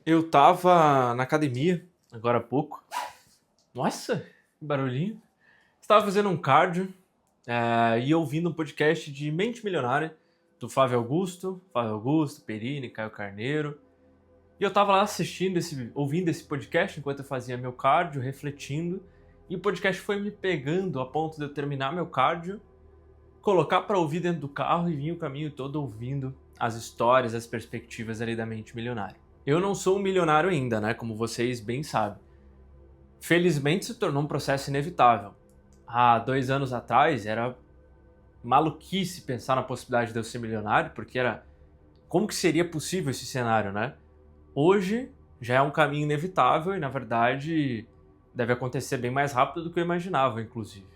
Eu tava na academia, agora há pouco. Nossa, que barulhinho. Estava fazendo um cardio e ouvindo um podcast de Mente Milionária, do Flávio Augusto, Perini, Caio Carneiro. E eu tava lá ouvindo esse podcast enquanto eu fazia meu cardio, refletindo. E o podcast foi me pegando a ponto de eu terminar meu cardio, colocar pra ouvir dentro do carro e vir o caminho todo ouvindo as histórias, as perspectivas ali da Mente Milionária. Eu não sou um milionário ainda, né? Como vocês bem sabem. Felizmente se tornou um processo inevitável. Há 2 anos atrás era maluquice pensar na possibilidade de eu ser milionário, porque era como que seria possível esse cenário, né? Hoje já é um caminho inevitável e, na verdade, deve acontecer bem mais rápido do que eu imaginava, inclusive.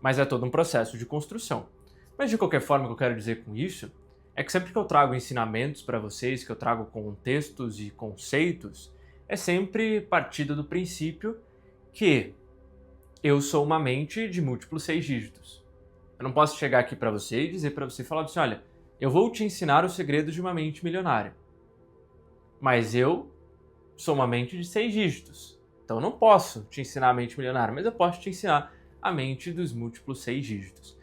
Mas é todo um processo de construção. Mas de qualquer forma, o que eu quero dizer com isso é que sempre que eu trago ensinamentos para vocês, que eu trago contextos e conceitos, é sempre partido do princípio que eu sou uma mente de múltiplos 6 dígitos. Eu não posso chegar aqui para você e dizer para você, falar assim, olha, eu vou te ensinar os segredos de uma mente milionária. Mas eu sou uma mente de 6 dígitos. Então eu não posso te ensinar a mente milionária, mas eu posso te ensinar a mente dos múltiplos 6 dígitos.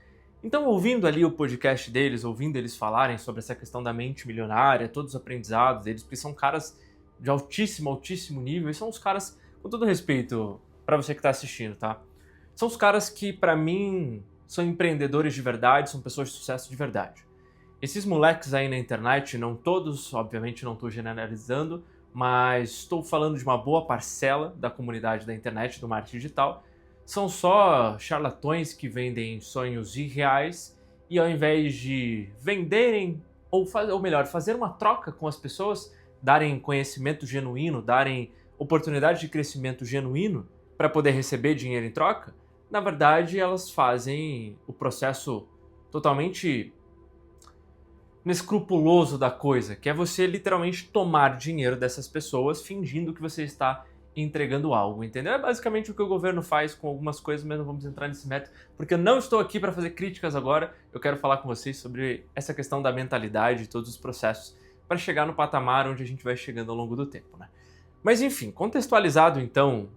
Então, ouvindo ali o podcast deles, ouvindo eles falarem sobre essa questão da mente milionária, todos os aprendizados deles, porque são caras de altíssimo, altíssimo nível, e são os caras, com todo respeito para você que está assistindo, tá? São os caras que, para mim, são empreendedores de verdade, são pessoas de sucesso de verdade. Esses moleques aí na internet, não todos, obviamente não estou generalizando, mas estou falando de uma boa parcela da comunidade da internet, do marketing digital, são só charlatões que vendem sonhos irreais e ao invés de venderem, ou melhor, fazer uma troca com as pessoas, darem conhecimento genuíno, darem oportunidade de crescimento genuíno para poder receber dinheiro em troca, na verdade elas fazem o processo totalmente inescrupuloso da coisa, que é você literalmente tomar dinheiro dessas pessoas fingindo que você está entregando algo, entendeu? É basicamente o que o governo faz com algumas coisas, mas não vamos entrar nesse método, porque eu não estou aqui para fazer críticas agora, eu quero falar com vocês sobre essa questão da mentalidade e todos os processos para chegar no patamar onde a gente vai chegando ao longo do tempo, né? Mas enfim, contextualizado então,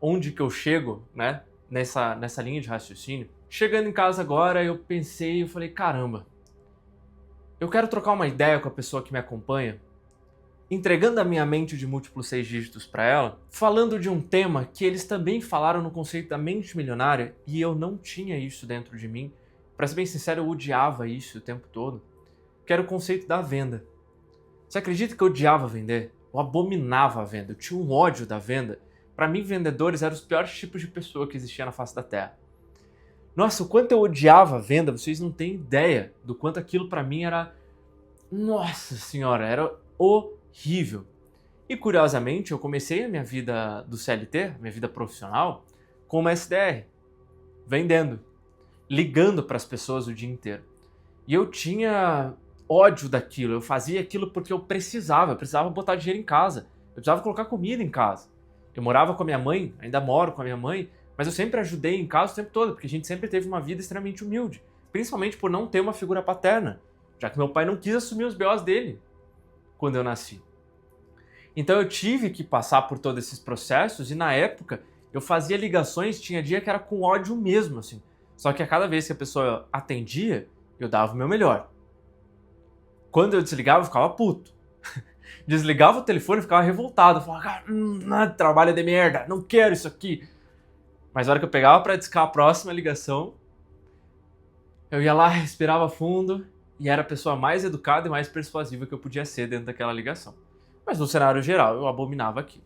onde que eu chego, né, nessa linha de raciocínio, chegando em casa agora eu pensei, eu falei, caramba, eu quero trocar uma ideia com a pessoa que me acompanha, entregando a minha mente de múltiplos 6 dígitos para ela, falando de um tema que eles também falaram no conceito da mente milionária e eu não tinha isso dentro de mim. Para ser bem sincero, eu odiava isso o tempo todo, que era o conceito da venda. Você acredita que eu odiava vender? Eu abominava a venda, eu tinha um ódio da venda. Para mim, vendedores eram os piores tipos de pessoa que existia na face da Terra. Nossa, o quanto eu odiava a venda, vocês não têm ideia do quanto aquilo para mim era... Nossa senhora, era horrível. E curiosamente, eu comecei a minha vida do CLT, minha vida profissional, como SDR, vendendo, ligando para as pessoas o dia inteiro. E eu tinha ódio daquilo, eu fazia aquilo porque eu precisava botar dinheiro em casa, eu precisava colocar comida em casa. Eu morava com a minha mãe, ainda moro com a minha mãe, mas eu sempre ajudei em casa o tempo todo, porque a gente sempre teve uma vida extremamente humilde, principalmente por não ter uma figura paterna, já que meu pai não quis assumir os BOs dele quando eu nasci. Então eu tive que passar por todos esses processos e na época eu fazia ligações, tinha dia que era com ódio mesmo, assim. Só que a cada vez que a pessoa atendia, eu dava o meu melhor. Quando eu desligava, eu ficava puto. Desligava o telefone e ficava revoltado. Falava, trabalho de merda, não quero isso aqui. Mas na hora que eu pegava pra discar a próxima ligação, eu ia lá, respirava fundo e era a pessoa mais educada e mais persuasiva que eu podia ser dentro daquela ligação. Mas no cenário geral, eu abominava aquilo.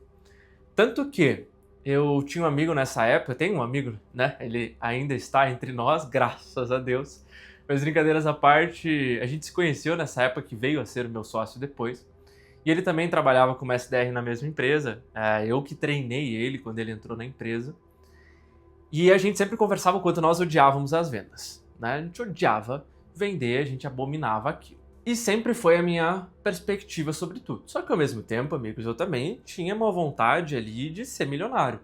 Tanto que eu tinha um amigo nessa época, eu tenho um amigo, né? Ele ainda está entre nós, graças a Deus. Mas brincadeiras à parte, a gente se conheceu nessa época que veio a ser o meu sócio depois. E ele também trabalhava como SDR na mesma empresa. Eu que treinei ele quando ele entrou na empresa. E a gente sempre conversava o quanto nós odiávamos as vendas, né? A gente odiava vender, a gente abominava aquilo. E sempre foi a minha perspectiva sobre tudo. Só que ao mesmo tempo, amigos, eu também tinha uma vontade ali de ser milionário.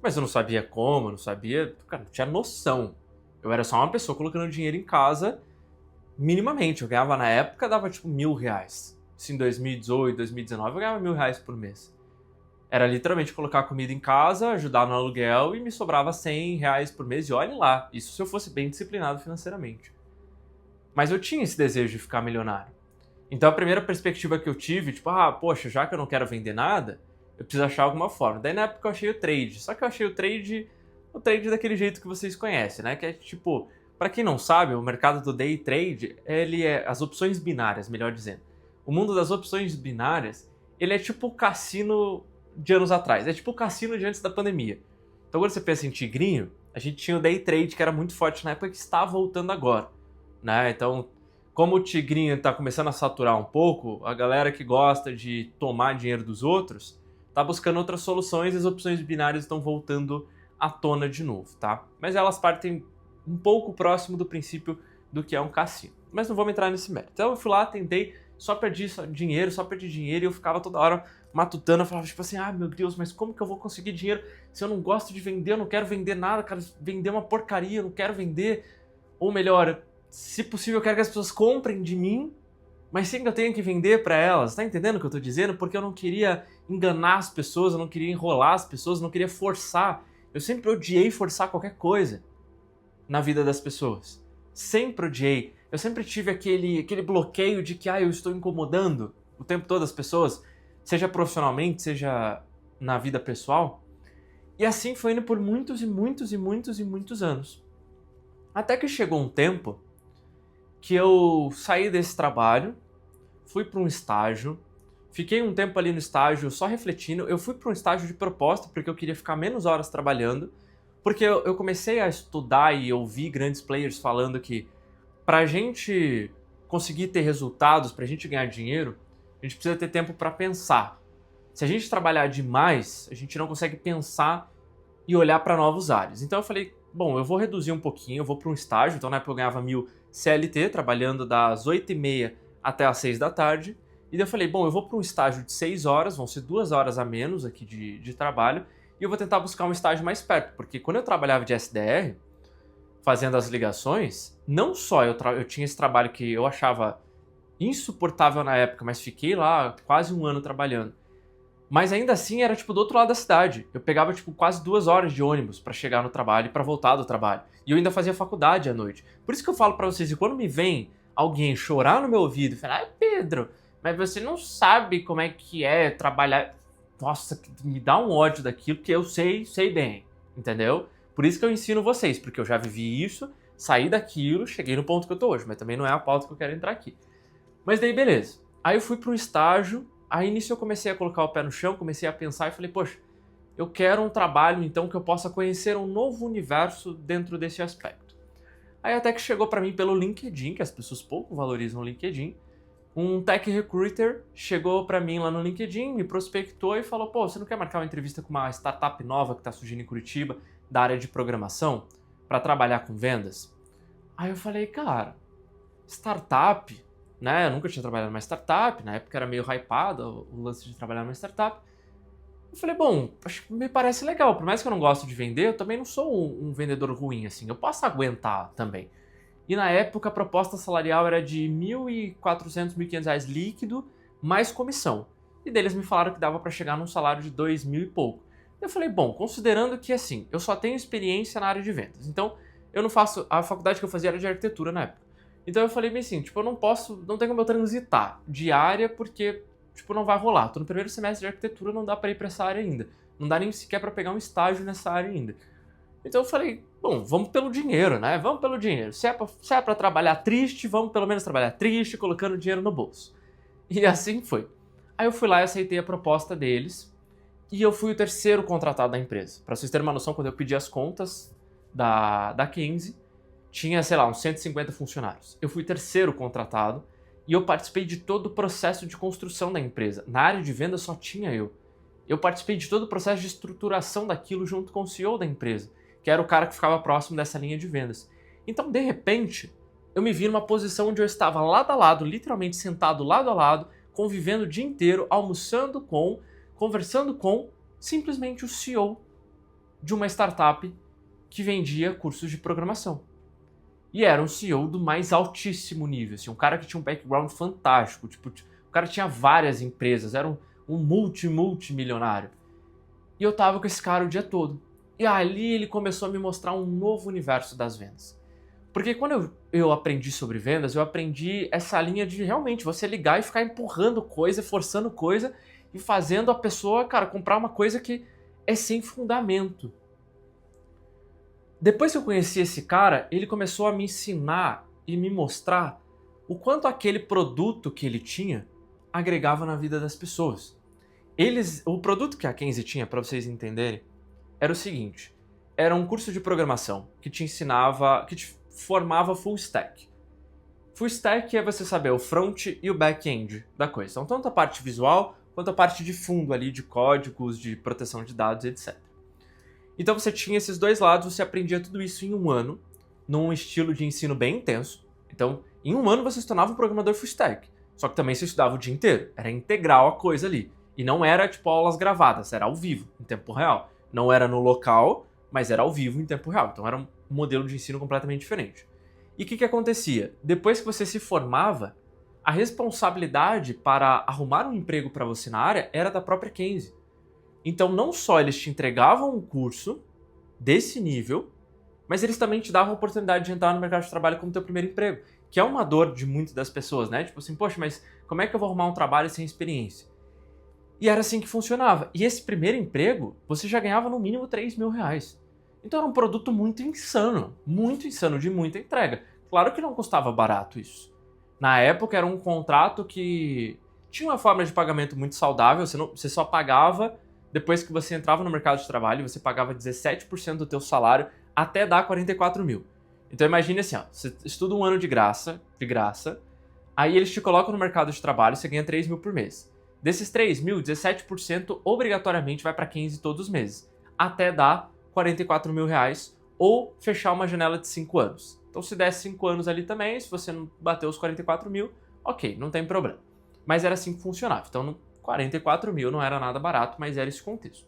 Mas eu não sabia como, eu não sabia, cara, não tinha noção. Eu era só uma pessoa colocando dinheiro em casa minimamente. Eu ganhava na época, dava tipo R$1.000. isso em 2018, 2019, eu ganhava R$1.000 por mês. Era literalmente colocar comida em casa, ajudar no aluguel e me sobrava R$100 por mês. E olhe lá, isso se eu fosse bem disciplinado financeiramente. Mas eu tinha esse desejo de ficar milionário. Então a primeira perspectiva que eu tive, tipo, poxa, já que eu não quero vender nada, eu preciso achar alguma forma. Daí na época eu achei o trade. Só que eu achei o trade daquele jeito que vocês conhecem, né? Que é tipo, para quem não sabe, o mercado do day trade, ele é as opções binárias, melhor dizendo. O mundo das opções binárias, ele é tipo o cassino de anos atrás. É tipo o cassino de antes da pandemia. Então quando você pensa em tigrinho, a gente tinha o day trade que era muito forte na época que está voltando agora, né? Então, como o tigrinho está começando a saturar um pouco, a galera que gosta de tomar dinheiro dos outros está buscando outras soluções e as opções binárias estão voltando à tona de novo, tá? Mas elas partem um pouco próximo do princípio do que é um cassino. Mas não vamos entrar nesse mérito. Então eu fui lá, tentei, só perdi dinheiro e eu ficava toda hora matutando, eu falava tipo assim, meu Deus, mas como que eu vou conseguir dinheiro se eu não gosto de vender, eu não quero vender nada, cara, vender uma porcaria, eu não quero vender. Ou melhor, se possível eu quero que as pessoas comprem de mim, mas sem que eu tenha que vender para elas, tá entendendo o que eu tô dizendo? Porque eu não queria enganar as pessoas, eu não queria enrolar as pessoas, eu não queria forçar. Eu sempre odiei forçar qualquer coisa na vida das pessoas. Sempre odiei. Eu sempre tive aquele bloqueio de que eu estou incomodando o tempo todo as pessoas, seja profissionalmente, seja na vida pessoal. E assim foi indo por muitos e muitos e muitos e muitos anos. Até que chegou um tempo que eu saí desse trabalho, fui para um estágio, fiquei um tempo ali no estágio só refletindo. Eu fui para um estágio de proposta porque eu queria ficar menos horas trabalhando, porque eu comecei a estudar e ouvir grandes players falando que pra gente conseguir ter resultados, pra gente ganhar dinheiro, a gente precisa ter tempo para pensar. Se a gente trabalhar demais, a gente não consegue pensar e olhar para novos ares. Então eu falei, bom, eu vou reduzir um pouquinho, eu vou para um estágio. Então na época eu ganhava 1.000 CLT, trabalhando das 8h30 até as 6 da tarde. E daí eu falei, bom, eu vou para um estágio de 6 horas, vão ser 2 horas a menos aqui de trabalho, e eu vou tentar buscar um estágio mais perto, porque quando eu trabalhava de SDR, fazendo as ligações, não só eu tinha esse trabalho que eu achava insuportável na época, mas fiquei lá quase um ano trabalhando. Mas ainda assim era tipo do outro lado da cidade. Eu pegava tipo quase 2 horas de ônibus pra chegar no trabalho e pra voltar do trabalho. E eu ainda fazia faculdade à noite. Por isso que eu falo pra vocês, e quando me vem alguém chorar no meu ouvido e falar, Pedro, mas você não sabe como é que é trabalhar. Nossa, me dá um ódio daquilo, porque eu sei bem, entendeu? Por isso que eu ensino vocês, porque eu já vivi isso, saí daquilo, cheguei no ponto que eu tô hoje, mas também não é a pauta que eu quero entrar aqui. Mas daí, beleza. Aí eu fui para um estágio, aí nisso eu comecei a colocar o pé no chão, comecei a pensar e falei, poxa, eu quero um trabalho então que eu possa conhecer um novo universo dentro desse aspecto. Aí até que chegou para mim pelo LinkedIn, que as pessoas pouco valorizam o LinkedIn, um tech recruiter chegou para mim lá no LinkedIn, me prospectou e falou, pô, você não quer marcar uma entrevista com uma startup nova que está surgindo em Curitiba, da área de programação, para trabalhar com vendas? Aí eu falei, cara, startup, né? Eu nunca tinha trabalhado numa startup, na época era meio hypado o lance de trabalhar numa startup. Eu falei, bom, acho que me parece legal, por mais que eu não gosto de vender, eu também não sou um vendedor ruim, assim, eu posso aguentar também. E na época a proposta salarial era de R$1.400, R$1.500 líquido, mais comissão. E deles me falaram que dava para chegar num salário de 2.000 e pouco. Eu falei, bom, considerando que assim, eu só tenho experiência na área de vendas, então eu não faço, a faculdade que eu fazia era de arquitetura na época. Então eu falei bem assim, tipo, eu não tem como eu transitar de área porque, tipo, não vai rolar. Tô no primeiro semestre de arquitetura, não dá para ir para essa área ainda. Não dá nem sequer para pegar um estágio nessa área ainda. Então eu falei, bom, vamos pelo dinheiro, né? Vamos pelo dinheiro. Se é pra trabalhar triste, vamos pelo menos trabalhar triste, colocando dinheiro no bolso. E assim foi. Aí eu fui lá e aceitei a proposta deles. E eu fui o terceiro contratado da empresa. Pra vocês terem uma noção, quando eu pedi as contas da Kenzie, tinha, sei lá, uns 150 funcionários. Eu fui terceiro contratado e eu participei de todo o processo de construção da empresa. Na área de venda só tinha eu. Eu participei de todo o processo de estruturação daquilo junto com o CEO da empresa, que era o cara que ficava próximo dessa linha de vendas. Então, de repente, eu me vi numa posição onde eu estava lado a lado, literalmente sentado lado a lado, convivendo o dia inteiro, almoçando com, conversando com, simplesmente o CEO de uma startup que vendia cursos de programação. E era um CEO do mais altíssimo nível, assim, um cara que tinha um background fantástico, tipo, cara tinha várias empresas, era um multimilionário. E eu tava com esse cara o dia todo. E ali ele começou a me mostrar um novo universo das vendas. Porque quando eu aprendi sobre vendas, eu aprendi essa linha de realmente você ligar e ficar empurrando coisa, forçando coisa e fazendo a pessoa, cara, comprar uma coisa que é sem fundamento. Depois que eu conheci esse cara, ele começou a me ensinar e me mostrar o quanto aquele produto que ele tinha agregava na vida das pessoas. O produto que a Kenzie tinha, para vocês entenderem, era o seguinte: era um curso de programação que te ensinava, que te formava full stack. Full stack é você saber o front e o back-end da coisa. Então, tanto a parte visual quanto a parte de fundo ali, de códigos, de proteção de dados, etc. Então você tinha esses dois lados, você aprendia tudo isso em um ano, num estilo de ensino bem intenso. Então, em um ano você se tornava um programador full stack. Só que também você estudava o dia inteiro. Era integral a coisa ali. E não era tipo aulas gravadas, era ao vivo, em tempo real. Não era no local, mas era ao vivo em tempo real. Então era um modelo de ensino completamente diferente. E o que acontecia? Depois que você se formava, a responsabilidade para arrumar um emprego para você na área era da própria Kenzie. Então não só eles te entregavam um curso desse nível, mas eles também te davam a oportunidade de entrar no mercado de trabalho como teu primeiro emprego, que é uma dor de muitas das pessoas, né? Tipo assim, poxa, mas como é que eu vou arrumar um trabalho sem experiência? E era assim que funcionava. E esse primeiro emprego, você já ganhava no mínimo 3 mil reais. Então era um produto muito insano, de muita entrega. Claro que não custava barato isso. Na época era um contrato que tinha uma forma de pagamento muito saudável, você só pagava depois que você entrava no mercado de trabalho, você pagava 17% do teu salário até dar 44 mil. Então imagine assim, ó, você estuda um ano de graça, aí eles te colocam no mercado de trabalho, você ganha 3 mil por mês. Desses 3 mil, 17% obrigatoriamente vai para 15 todos os meses, até dar 44 mil reais ou fechar uma janela de 5 anos. Então se der 5 anos ali também, se você não bater os 44 mil, ok, não tem problema. Mas era assim que funcionava. Então 44 mil não era nada barato, mas era esse contexto.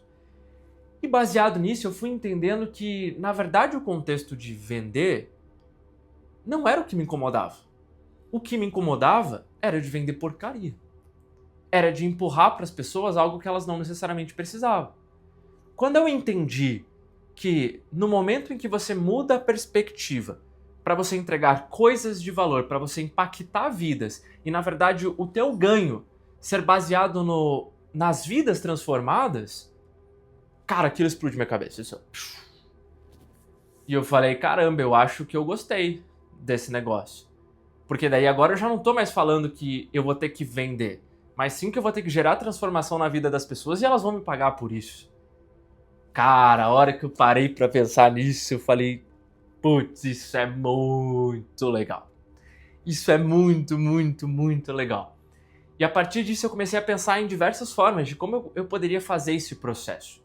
E baseado nisso, eu fui entendendo que, na verdade, o contexto de vender não era o que me incomodava. O que me incomodava era de vender porcaria. Era de empurrar para as pessoas algo que elas não necessariamente precisavam. Quando eu entendi que no momento em que você muda a perspectiva para você entregar coisas de valor, para você impactar vidas, e na verdade o teu ganho ser baseado nas vidas transformadas, cara, aquilo explodiu minha cabeça. Isso. E eu falei, caramba, eu acho que eu gostei desse negócio. Porque daí agora eu já não tô mais falando que eu vou ter que vender, mas sim que eu vou ter que gerar transformação na vida das pessoas e elas vão me pagar por isso. Cara, a hora que eu parei pra pensar nisso, eu falei, putz, isso é muito legal. Isso é muito legal. E a partir disso eu comecei a pensar em diversas formas de como eu poderia fazer esse processo.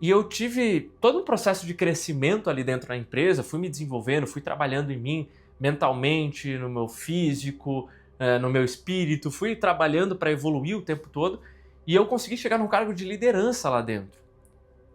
E eu tive todo um processo de crescimento ali dentro da empresa, fui me desenvolvendo, fui trabalhando em mim mentalmente, no meu físico, no meu espírito, fui trabalhando para evoluir o tempo todo e eu consegui chegar num cargo de liderança lá dentro.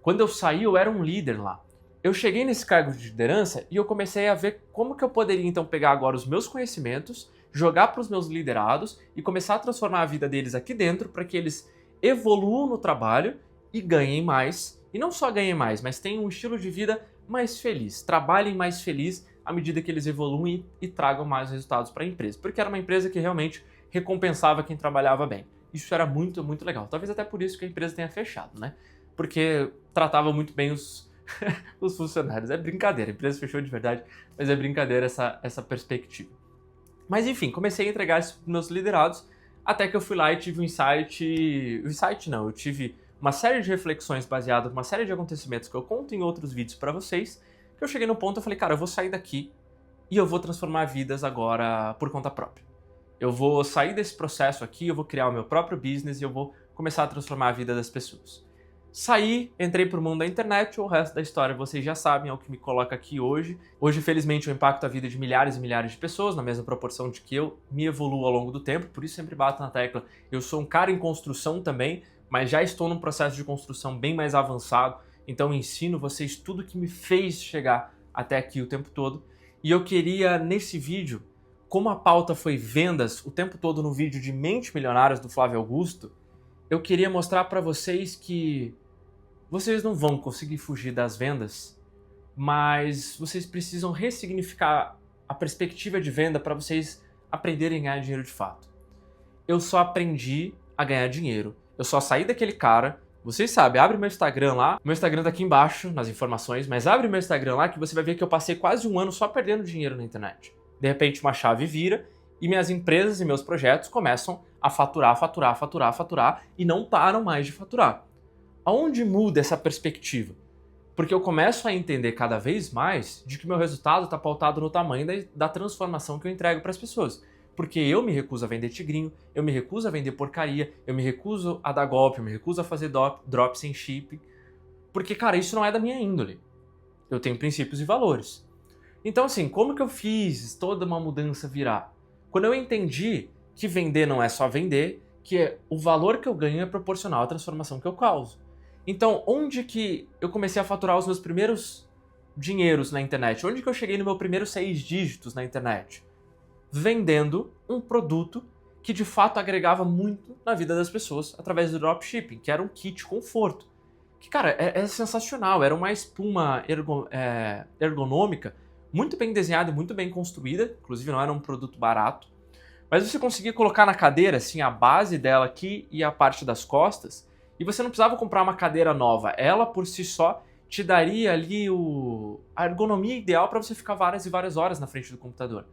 Quando eu saí, eu era um líder lá. Eu cheguei nesse cargo de liderança e eu comecei a ver como que eu poderia então pegar agora os meus conhecimentos, jogar para os meus liderados e começar a transformar a vida deles aqui dentro para que eles evoluam no trabalho e ganhem mais. E não só ganhem mais, mas tenham um estilo de vida mais feliz. Trabalhem mais feliz à medida que eles evoluem e tragam mais resultados para a empresa. Porque era uma empresa que realmente recompensava quem trabalhava bem. Isso era muito legal. Talvez até por isso que a empresa tenha fechado, né? Porque tratava muito bem os funcionários. É brincadeira, a empresa fechou de verdade, mas é brincadeira essa perspectiva. Mas enfim, comecei a entregar isso para os meus liderados, até que eu fui lá e tive eu tive uma série de reflexões baseadas numa série de acontecimentos que eu conto em outros vídeos para vocês, que eu cheguei no ponto e falei, cara, eu vou sair daqui e eu vou transformar vidas agora por conta própria. Eu vou sair desse processo aqui, eu vou criar o meu próprio business e eu vou começar a transformar a vida das pessoas. Saí, entrei pro mundo da internet, o resto da história vocês já sabem, é o que me coloca aqui hoje. Hoje, felizmente, eu impacto a vida de milhares e milhares de pessoas, na mesma proporção de que eu me evoluo ao longo do tempo, por isso sempre bato na tecla. Eu sou um cara em construção também, mas já estou num processo de construção bem mais avançado, então ensino vocês tudo que me fez chegar até aqui o tempo todo. E eu queria, nesse vídeo, como a pauta foi vendas o tempo todo no vídeo de Mentes Milionárias do Flávio Augusto, eu queria mostrar para vocês que vocês não vão conseguir fugir das vendas, mas vocês precisam ressignificar a perspectiva de venda para vocês aprenderem a ganhar dinheiro de fato. Eu só aprendi a ganhar dinheiro. Eu só saí daquele cara. Vocês sabem, abre meu Instagram lá. Meu Instagram tá aqui embaixo nas informações, mas abre meu Instagram lá que você vai ver que eu passei quase um ano só perdendo dinheiro na internet. De repente uma chave vira e minhas empresas e meus projetos começam a faturar e não param mais de faturar. Aonde muda essa perspectiva? Porque eu começo a entender cada vez mais de que meu resultado está pautado no tamanho da transformação que eu entrego para as pessoas. Porque eu me recuso a vender tigrinho, eu me recuso a vender porcaria, eu me recuso a dar golpe, eu me recuso a fazer drop sem chip. Porque, cara, isso não é da minha índole. Eu tenho princípios e valores. Então, assim, como que eu fiz toda uma mudança virar? Quando eu entendi que vender não é só vender, que o valor que eu ganho é proporcional à transformação que eu causo. Então, onde que eu comecei a faturar os meus primeiros dinheiros na internet? Onde que eu cheguei no meu primeiro 6 dígitos na internet? Vendendo um produto que de fato agregava muito na vida das pessoas através do dropshipping, que era um kit conforto. Que, cara, é sensacional. Era uma espuma ergonômica, muito bem desenhada e muito bem construída. Inclusive não era um produto barato. Mas você conseguia colocar na cadeira, assim, a base dela aqui e a parte das costas. E você não precisava comprar uma cadeira nova. Ela, por si só, te daria ali a ergonomia ideal para você ficar várias e várias horas na frente do computador.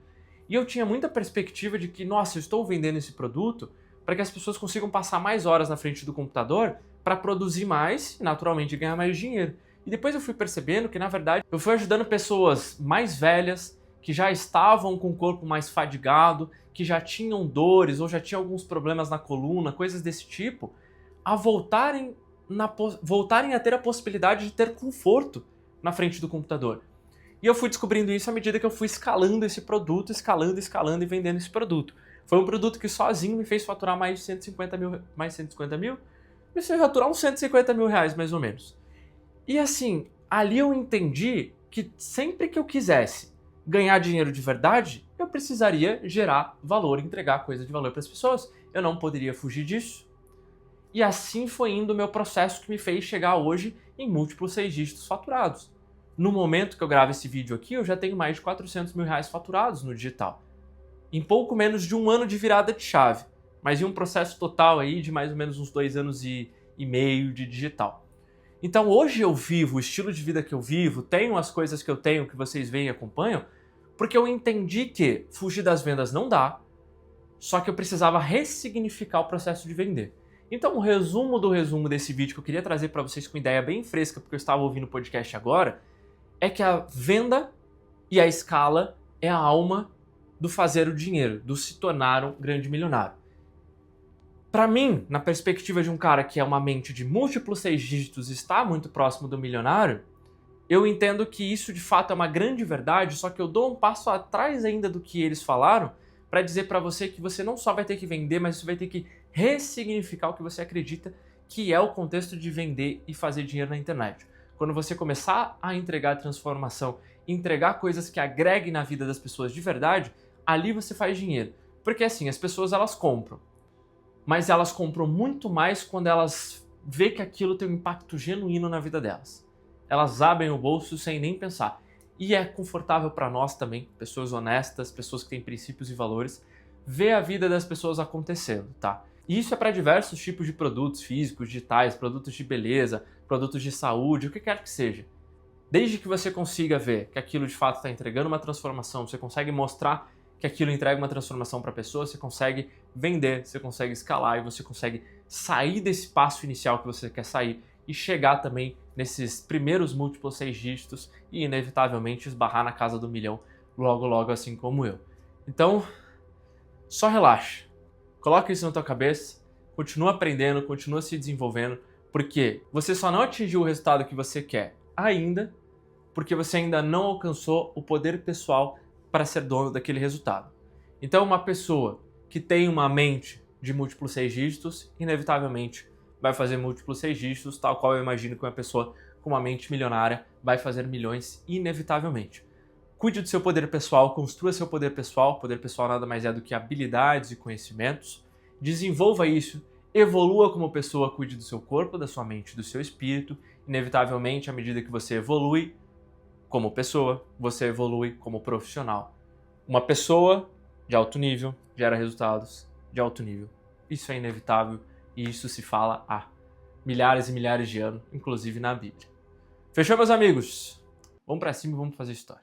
E eu tinha muita perspectiva de que, nossa, eu estou vendendo esse produto para que as pessoas consigam passar mais horas na frente do computador para produzir mais e, naturalmente, ganhar mais dinheiro. E depois eu fui percebendo que, na verdade, eu fui ajudando pessoas mais velhas, que já estavam com o corpo mais fadigado, que já tinham dores ou já tinham alguns problemas na coluna, coisas desse tipo, a voltarem a ter a possibilidade de ter conforto na frente do computador. E eu fui descobrindo isso à medida que eu fui escalando esse produto, escalando e vendendo esse produto. Foi um produto que sozinho me fez faturar mais de 150 mil? Me fez faturar uns 150 mil reais, mais ou menos. E assim, ali eu entendi que sempre que eu quisesse ganhar dinheiro de verdade, eu precisaria gerar valor, entregar coisa de valor para as pessoas. Eu não poderia fugir disso. E assim foi indo o meu processo que me fez chegar hoje em múltiplos 6 dígitos faturados. No momento que eu gravo esse vídeo aqui, eu já tenho mais de 400 mil reais faturados no digital. Em pouco menos de um ano de virada de chave, mas em um processo total aí de mais ou menos uns 2 anos e meio de digital. Então hoje eu vivo o estilo de vida que eu vivo, tenho as coisas que eu tenho, que vocês veem e acompanham, porque eu entendi que fugir das vendas não dá, só que eu precisava ressignificar o processo de vender. Então o resumo do resumo desse vídeo que eu queria trazer para vocês com ideia bem fresca, porque eu estava ouvindo o podcast agora, é que a venda e a escala é a alma do fazer o dinheiro, do se tornar um grande milionário. Para mim, na perspectiva de um cara que é uma mente de múltiplos 6 dígitos e está muito próximo do milionário, eu entendo que isso de fato é uma grande verdade, só que eu dou um passo atrás ainda do que eles falaram para dizer para você que você não só vai ter que vender, mas você vai ter que ressignificar o que você acredita que é o contexto de vender e fazer dinheiro na internet. Quando você começar a entregar transformação, entregar coisas que agreguem na vida das pessoas de verdade, ali você faz dinheiro. Porque assim, as pessoas elas compram, mas elas compram muito mais quando elas vê que aquilo tem um impacto genuíno na vida delas. Elas abrem o bolso sem nem pensar. E é confortável para nós também, pessoas honestas, pessoas que têm princípios e valores, ver a vida das pessoas acontecendo, tá? E isso é para diversos tipos de produtos físicos, digitais, produtos de beleza, produtos de saúde, o que quer que seja. Desde que você consiga ver que aquilo de fato está entregando uma transformação, você consegue mostrar que aquilo entrega uma transformação para a pessoa, você consegue vender, você consegue escalar e você consegue sair desse passo inicial que você quer sair e chegar também nesses primeiros múltiplos 6 dígitos e inevitavelmente esbarrar na casa do milhão logo logo assim como eu. Então, só relaxa. Coloca isso na tua cabeça, continua aprendendo, continua se desenvolvendo, porque você só não atingiu o resultado que você quer ainda, porque você ainda não alcançou o poder pessoal para ser dono daquele resultado. Então, uma pessoa que tem uma mente de múltiplos 6 dígitos, inevitavelmente vai fazer múltiplos 6 dígitos, tal qual eu imagino que uma pessoa com uma mente milionária vai fazer milhões inevitavelmente. Cuide do seu poder pessoal, construa seu poder pessoal. Poder pessoal nada mais é do que habilidades e conhecimentos. Desenvolva isso, evolua como pessoa, cuide do seu corpo, da sua mente, do seu espírito. Inevitavelmente, à medida que você evolui como pessoa, você evolui como profissional. Uma pessoa de alto nível gera resultados de alto nível. Isso é inevitável e isso se fala há milhares e milhares de anos, inclusive na Bíblia. Fechou, meus amigos? Vamos pra cima e vamos fazer história.